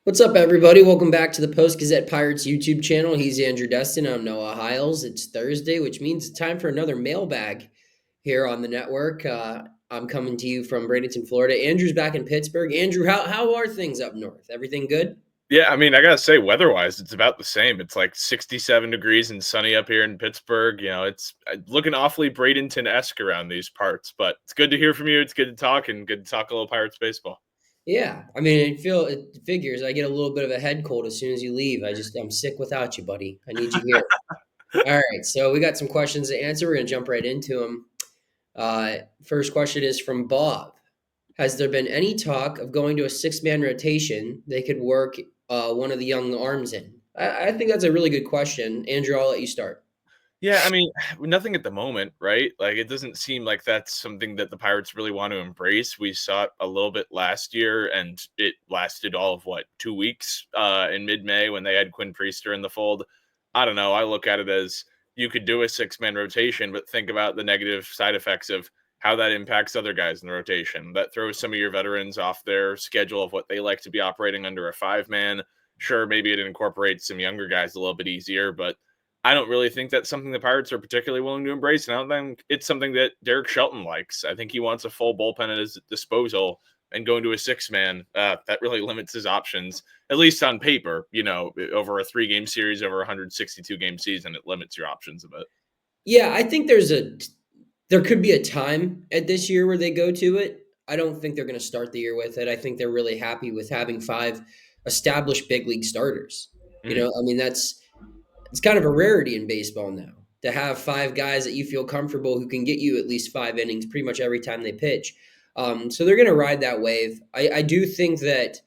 What's up, everybody? Welcome back to the Post-Gazette Pirates YouTube channel. He's Andrew Destin. I'm Noah Hiles. It's Thursday, which means it's time for another mailbag here on the network. I'm coming to you from Bradenton, Florida. Andrew's back in Pittsburgh. Andrew, how are things up north? Everything good? Yeah, I mean, I gotta say, weather-wise, it's about the same. It's like 67 degrees and sunny up here in Pittsburgh. It's looking awfully Bradenton-esque around these parts, but it's good to hear from you. It's good to talk, and good to talk a little Pirates baseball. Yeah, I mean, it figures. I get a little bit of a head cold as soon as you leave. I'm sick without you, buddy. I need you here. All right, so we got some questions to answer. We're gonna jump right into them. First question is from Bob. Has there been any talk of going to a six-man rotation they could work one of the young arms in? I think that's a really good question. Andrew, I'll let you start. Yeah, I mean, nothing at the moment, right? Like, it doesn't seem like that's something that the Pirates really want to embrace. We saw it a little bit last year, and it lasted all of, 2 weeks in mid-May when they had Quinn Priester in the fold. I don't know. I look at it as you could do a six-man rotation, but think about the negative side effects of how that impacts other guys in the rotation. That throws some of your veterans off their schedule of what they like to be operating under a five-man. Sure, maybe it incorporates some younger guys a little bit easier, but I don't really think that's something the Pirates are particularly willing to embrace, and I don't think it's something that Derek Shelton likes. I think he wants a full bullpen at his disposal, and going to a six-man, that really limits his options, at least on paper. Over a three-game series, over a 162-game season, it limits your options a bit. Yeah, I think there could be a time at this year where they go to it. I don't think they're going to start the year with it. I think they're really happy with having five established big league starters. Mhm. I mean it's kind of a rarity in baseball now to have five guys that you feel comfortable who can get you at least five innings pretty much every time they pitch. So they're going to ride that wave. I do think that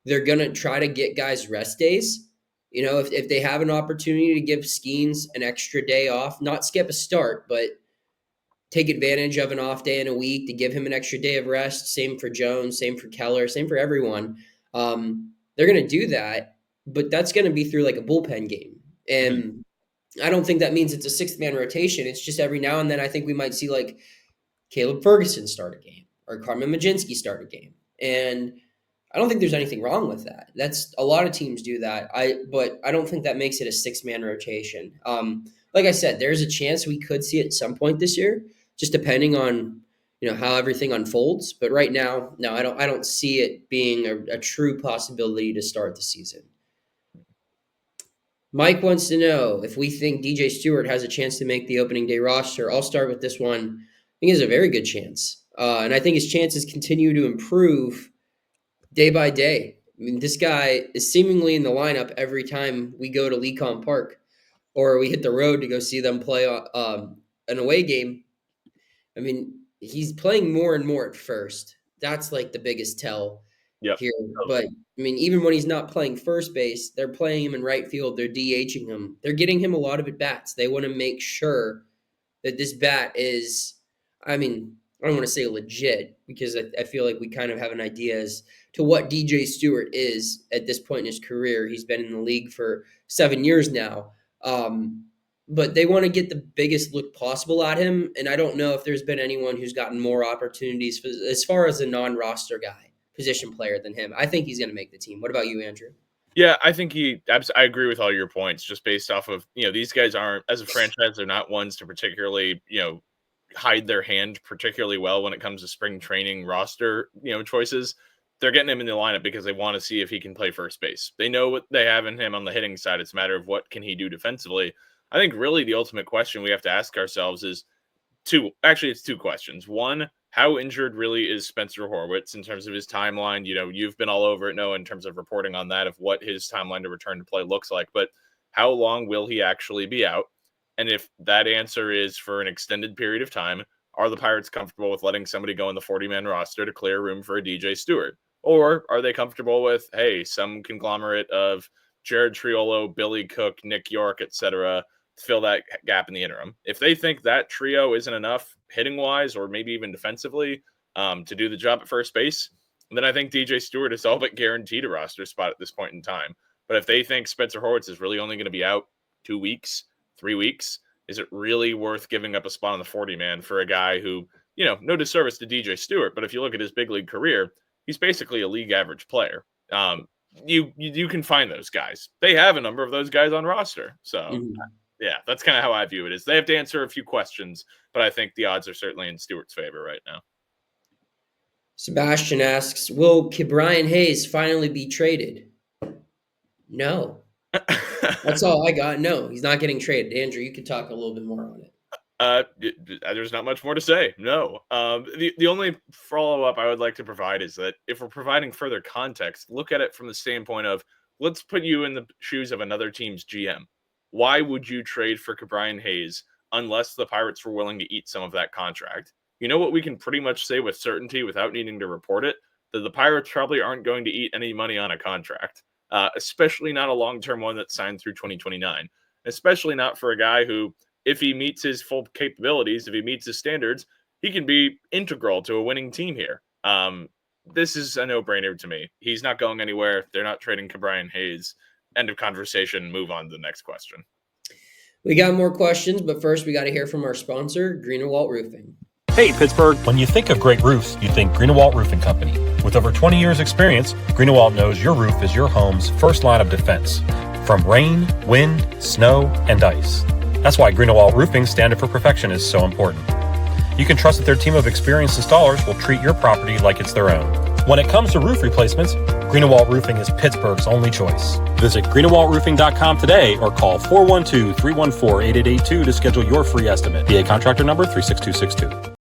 they're going to try to get guys rest days. If they have an opportunity to give Skeens an extra day off, not skip a start, but take advantage of an off day in a week to give him an extra day of rest. Same for Jones, same for Keller, same for everyone. They're going to do that, but that's going to be through like a bullpen game. Mhm. And I don't think that means it's a sixth-man rotation. It's just every now and then I think we might see like Caleb Ferguson start a game or Carmen Mlodzinski start a game. And I don't think there's anything wrong with that. That's a lot of teams do that. But I don't think that makes it a six-man rotation. Like I said, there's a chance we could see it at some point this year, just depending on how everything unfolds. But right now, no, I don't see it being a true possibility to start the season. Mike wants to know if we think DJ Stewart has a chance to make the opening day roster. I'll start with this one. I think he has a very good chance. And I think his chances continue to improve day by day. I mean, this guy is seemingly in the lineup every time we go to Lecom Park or we hit the road to go see them play an away game. I mean, he's playing more and more at first. That's like the biggest tell Yep. here. But Totally. I mean, even when he's not playing first base, they're playing him in right field. They're DHing him. They're getting him a lot of at bats. They want to make sure that this bat is, I mean, I don't want to say legit because I feel like we kind of have an idea as to what DJ Stewart is at this point in his career. He's been in the league for 7 years now. But they want to get the biggest look possible at him. And I don't know if there's been anyone who's gotten more opportunities as far as a non-roster guy, position player than him. I think he's going to make the team. What about you, Andrew? Yeah, I think I agree with all your points, just based off of, these guys aren't, as a franchise, they're not ones to particularly, hide their hand particularly well when it comes to spring training roster, choices. They're getting him in the lineup because they want to see if he can play first base. They know what they have in him on the hitting side. It's a matter of what can he do defensively. I think really the ultimate question we have to ask ourselves is it's two questions. One, how injured really is Spencer Horwitz in terms of his timeline? You've been all over it, Noah, in terms of reporting on that, of what his timeline to return to play looks like. But how long will he actually be out? And if that answer is for an extended period of time, are the Pirates comfortable with letting somebody go in the 40-man roster to clear room for a DJ Stewart? Or are they comfortable with, hey, some conglomerate of Jared Triolo, Billy Cook, Nick York, etc., fill that gap in the interim? If they think that trio isn't enough hitting wise or maybe even defensively to do the job at first base, then I think DJ Stewart is all but guaranteed a roster spot at this point in time. But if they think Spencer Horwitz is really only going to be out 2 weeks, 3 weeks, is it really worth giving up a spot on the 40 man for a guy who, no disservice to DJ Stewart, but if you look at his big league career, he's basically a league average player. you can find those guys. They have a number of those guys on roster. So, yeah, that's kind of how I view it. Is they have to answer a few questions, but I think the odds are certainly in Stewart's favor right now. Sebastian asks, will Bryan Hiles finally be traded? No. That's all I got. No, he's not getting traded. Andrew, you could talk a little bit more on it. There's not much more to say. No. The only follow-up I would like to provide is that if we're providing further context, look at it from the standpoint of, let's put you in the shoes of another team's GM. Why would you trade for Bryan Hiles unless the Pirates were willing to eat some of that contract? You know what we can pretty much say with certainty without needing to report it? That the Pirates probably aren't going to eat any money on a contract, especially not a long-term one that's signed through 2029, especially not for a guy who, if he meets his full capabilities, if he meets his standards, he can be integral to a winning team here. This is a no-brainer to me. He's not going anywhere. They're not trading Bryan Hiles. End of conversation. Move on to the next question. We got more questions, but first we got to hear from our sponsor, Greenewalt Roofing. Hey, Pittsburgh. When you think of great roofs, you think Greenewalt Roofing Company. With over 20 years experience, Greenewalt knows your roof is your home's first line of defense. From rain, wind, snow, and ice. That's why Greenewalt Roofing's standard for perfection is so important. You can trust that their team of experienced installers will treat your property like it's their own. When it comes to roof replacements, Greenewalt Roofing is Pittsburgh's only choice. Visit greenewaltroofing.com today or call 412-314-8882 to schedule your free estimate. PA contractor number 36262.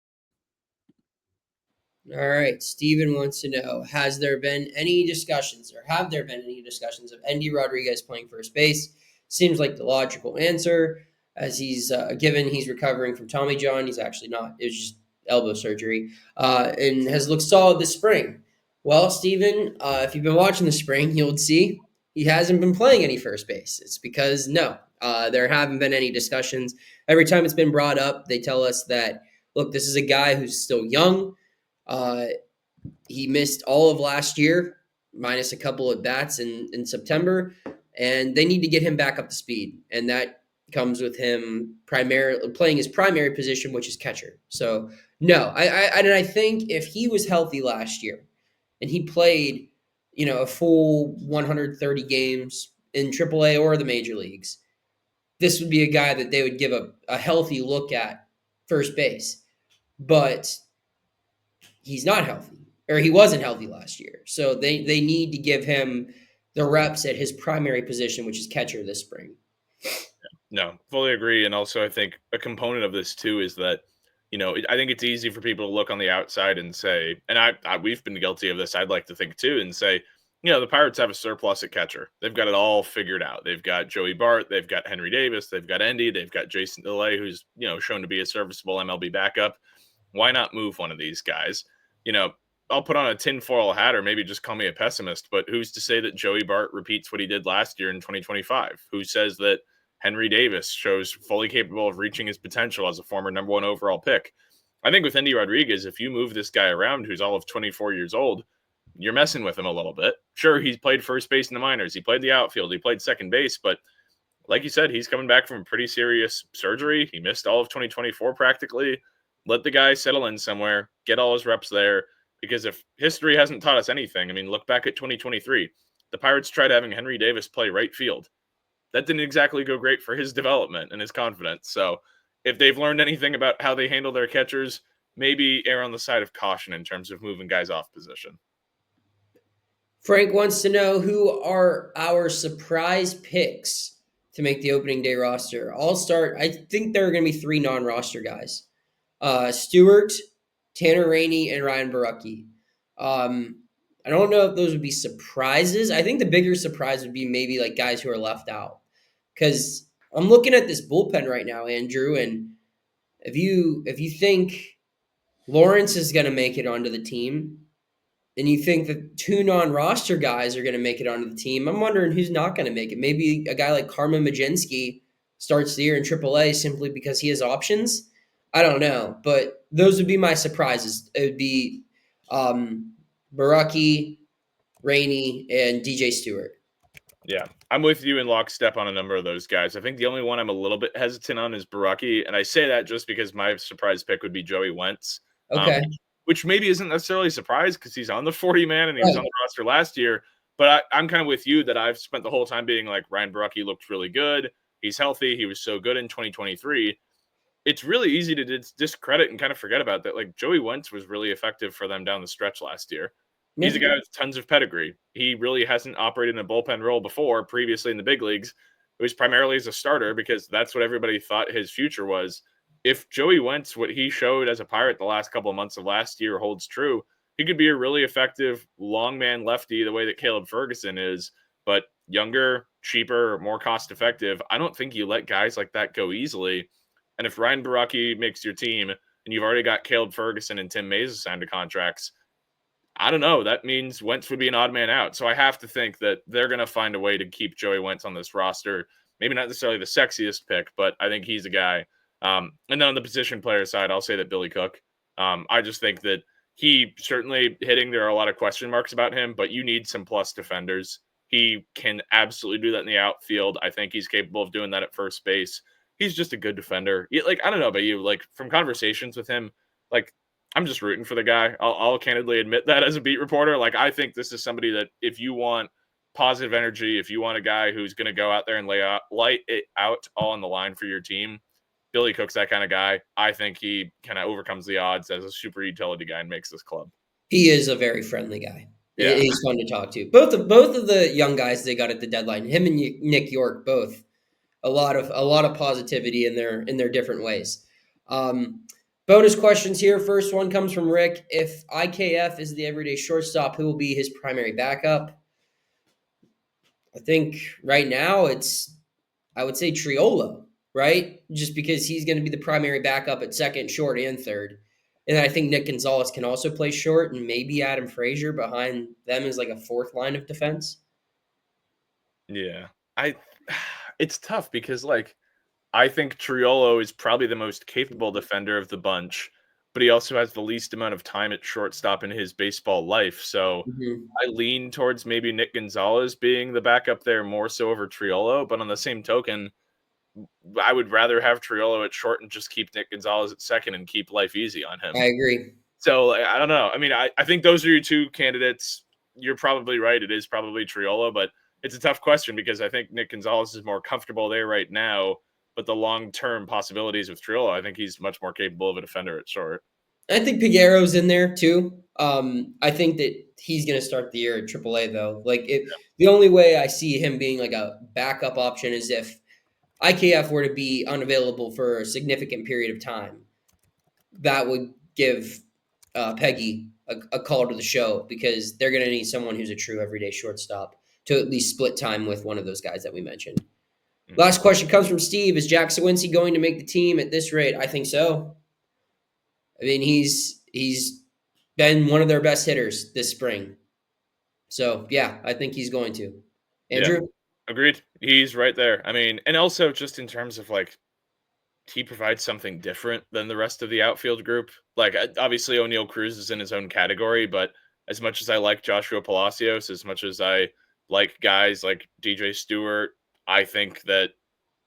All right, Steven wants to know, have there been any discussions of Endy Rodriguez playing first base? Seems like the logical answer, as he's recovering from Tommy John. He's actually not. It was just elbow surgery, and has looked solid this spring. Well, Steven, if you've been watching the spring, you'll see he hasn't been playing any first base. It's because, there haven't been any discussions. Every time it's been brought up, they tell us that, look, this is a guy who's still young. He missed all of last year, minus a couple of bats in September, and they need to get him back up to speed. And that comes with him primarily playing his primary position, which is catcher. So, no, I think if he was healthy last year and he played, a full 130 games in AAA or the major leagues, this would be a guy that they would give a healthy look at first base. But he's not healthy, or he wasn't healthy last year. So they need to give him the reps at his primary position, which is catcher this spring. No, fully agree. And also I think a component of this too is that, I think it's easy for people to look on the outside and say, and we've been guilty of this, I'd like to think too, and say, the Pirates have a surplus at catcher. They've got it all figured out. They've got Joey Bart, they've got Henry Davis, they've got Endy, they've got Jason DeLay, who's, shown to be a serviceable MLB backup. Why not move one of these guys? I'll put on a tinfoil hat, or maybe just call me a pessimist, but who's to say that Joey Bart repeats what he did last year in 2025? Who says that Henry Davis shows fully capable of reaching his potential as a former number 1 overall pick? I think with Endy Rodriguez, if you move this guy around who's all of 24 years old, you're messing with him a little bit. Sure, he's played first base in the minors. He played the outfield. He played second base. But like you said, he's coming back from a pretty serious surgery. He missed all of 2024 practically. Let the guy settle in somewhere, get all his reps there. Because if history hasn't taught us anything, look back at 2023. The Pirates tried having Henry Davis play right field. That didn't exactly go great for his development and his confidence. So if they've learned anything about how they handle their catchers, maybe err on the side of caution in terms of moving guys off position. Frank wants to know, who are our surprise picks to make the opening day roster? I'll start. I think there are going to be 3 non-roster guys. Stewart, Tanner Rainey, and Ryan Borucki. I don't know if those would be surprises. I think the bigger surprise would be maybe like guys who are left out. Because I'm looking at this bullpen right now, Andrew, and if you think Lawrence is going to make it onto the team, and you think that 2 non-roster guys are going to make it onto the team, I'm wondering who's not going to make it. Maybe a guy like Carmen Mlodzinski starts the year in AAA simply because he has options. I don't know, but those would be my surprises. It would be Borucki, Rainey, and DJ Stewart. Yeah, I'm with you in lockstep on a number of those guys. I think the only one I'm a little bit hesitant on is Borucki, and I say that just because my surprise pick would be Joey Wentz. Okay. Which maybe isn't necessarily a surprise because he's on the 40-man and he was on the roster last year. But I'm kind of with you that I've spent the whole time being like, Ryan Borucki looked really good. He's healthy. He was so good in 2023. It's really easy to discredit and kind of forget about that. Like, Joey Wentz was really effective for them down the stretch last year. He's a guy with tons of pedigree. He really hasn't operated in a bullpen role before, previously in the big leagues. It was primarily as a starter because that's what everybody thought his future was. If Joey Wentz, what he showed as a Pirate the last couple of months of last year holds true, he could be a really effective long man lefty the way that Caleb Ferguson is, but younger, cheaper, more cost effective. I don't think you let guys like that go easily. And if Ryan Borucki makes your team and you've already got Caleb Ferguson and Tim Mayza signed to contracts, I don't know. That means Wentz would be an odd man out. So I have to think that they're going to find a way to keep Joey Wentz on this roster. Maybe not necessarily the sexiest pick, but I think he's a guy. And then on the position player side, I'll say that Billy Cook. I just think that he certainly hitting, there are a lot of question marks about him, but you need some plus defenders. He can absolutely do that in the outfield. I think he's capable of doing that at first base. He's just a good defender. Like, I don't know about you, like from conversations with him, like I'm just rooting for the guy. I'll candidly admit that as a beat reporter. Like, I think this is somebody that if you want positive energy, if you want a guy who's going to go out there and light it out all on the line for your team, Billy Cook's that kind of guy. I think he kind of overcomes the odds as a super utility guy and makes this club. He is a very friendly guy. Yeah. He's fun to talk to. Both of the young guys they got at the deadline, him and Nick York, both a lot of positivity in their different ways. Bonus questions here. First one comes from Rick. If IKF is the everyday shortstop, who will be his primary backup? I think right now I would say Triolo, right? Just because he's going to be the primary backup at second, short, and third. And I think Nick Gonzalez can also play short, and maybe Adam Frazier behind them is like a fourth line of defense. Yeah. It's tough because like I think Triolo is probably the most capable defender of the bunch, but he also has the least amount of time at shortstop in his baseball life. So I lean towards maybe Nick Gonzalez being the backup there more so over Triolo. But on the same token, I would rather have Triolo at short and just keep Nick Gonzalez at second and keep life easy on him. I agree. So I don't know. I mean, I think those are your two candidates. You're probably right. It is probably Triolo, but it's a tough question because I think Nick Gonzalez is more comfortable there right now. But the long-term possibilities with Triolo, I think he's much more capable of a defender at short. I think Piguero's in there too. I think that he's going to start the year at AAA though. Like the only way I see him being like a backup option is if IKF were to be unavailable for a significant period of time. That would give Peggy a call to the show because they're going to need someone who's a true everyday shortstop to at least split time with one of those guys that we mentioned. Last question comes from Steve. Is Jack Suwinski going to make the team at this rate? I think so. I mean, he's been one of their best hitters this spring. So, yeah, I think he's going to. Andrew? Yeah, agreed. He's right there. I mean, and also just in terms of, like, he provides something different than the rest of the outfield group. Like, obviously, O'Neal Cruz is in his own category, but as much as I like Joshua Palacios, as much as I like guys like DJ Stewart, I think that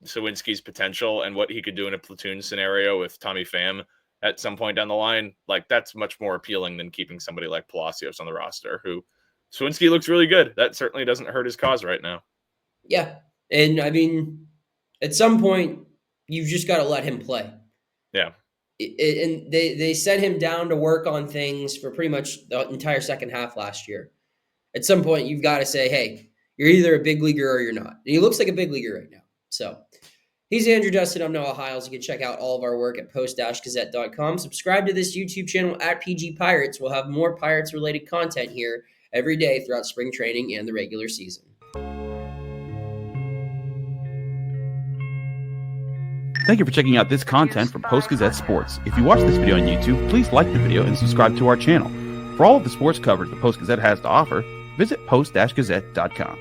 Suwinski's potential and what he could do in a platoon scenario with Tommy Pham at some point down the line, like that's much more appealing than keeping somebody like Palacios on the roster, who Suwinski looks really good. That certainly doesn't hurt his cause right now. Yeah. And I mean, at some point, you've just got to let him play. Yeah. And they sent him down to work on things for pretty much the entire second half last year. At some point, you've got to say, hey, you're either a big leaguer or you're not. And he looks like a big leaguer right now. So he's Andrew Destin. I'm Noah Hiles. You can check out all of our work at post-gazette.com. Subscribe to this YouTube channel at PG Pirates. We'll have more Pirates-related content here every day throughout spring training and the regular season. Thank you for checking out this content from Post-Gazette Sports. If you watch this video on YouTube, please like the video and subscribe to our channel. For all of the sports coverage the Post-Gazette has to offer, visit post-gazette.com.